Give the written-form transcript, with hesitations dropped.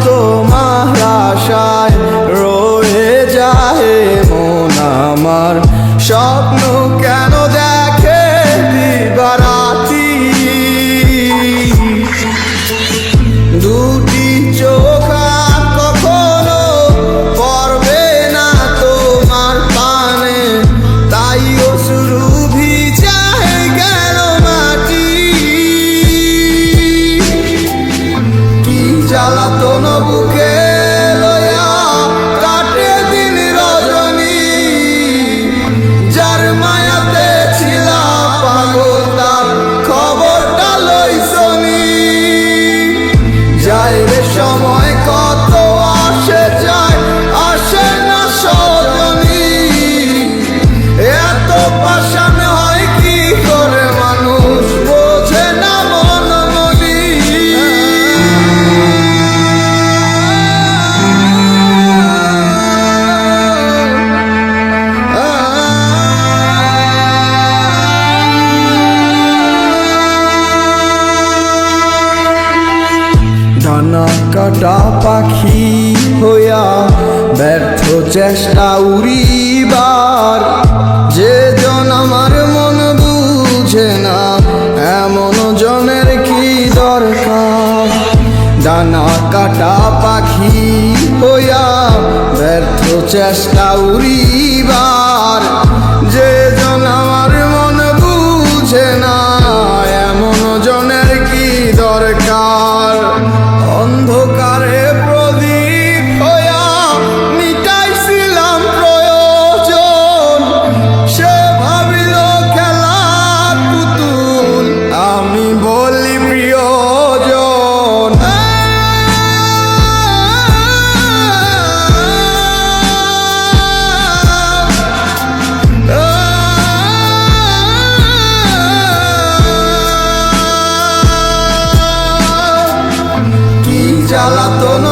তোমার আশায় রয়ে যায় মন আমার। স্বপ্ন কেন দেখে দিবারাতি, দুটি চোখ কখনো পড়বে না তোমার পানে, তাই অশ্রু ভিজায় গেল মাটি। কি জ্বালাতন বুকে লইয়া কাটে দিন রজনী, যার মায়াতে ছিলাম পাগল তার খবরটা লইছনি। যায় রে সময় কত আসে যায়, আসে না সজনী। এত পাষাণ হয় কি করে মানুষ, বোঝে না মন মনি। ডানা কাটা পাখি হইয়া ব্যর্থ চেষ্টা উড়িবার, যে জন আমার মন বুঝে না এমন জনের কি দরকার। ডানা কাটা পাখি হইয়া ব্যর্থ চেষ্টা উড়িবার, যে জন আমার মন বুঝে না এমন জনের কি দরকার। অন্ধকারে প্রদীপ হইয়া মিটাইছিলাম প্রয়োজন, সে ভাবিল খেলার পুতুল, আমি বলি প্রিয়জন। জ্বালাতন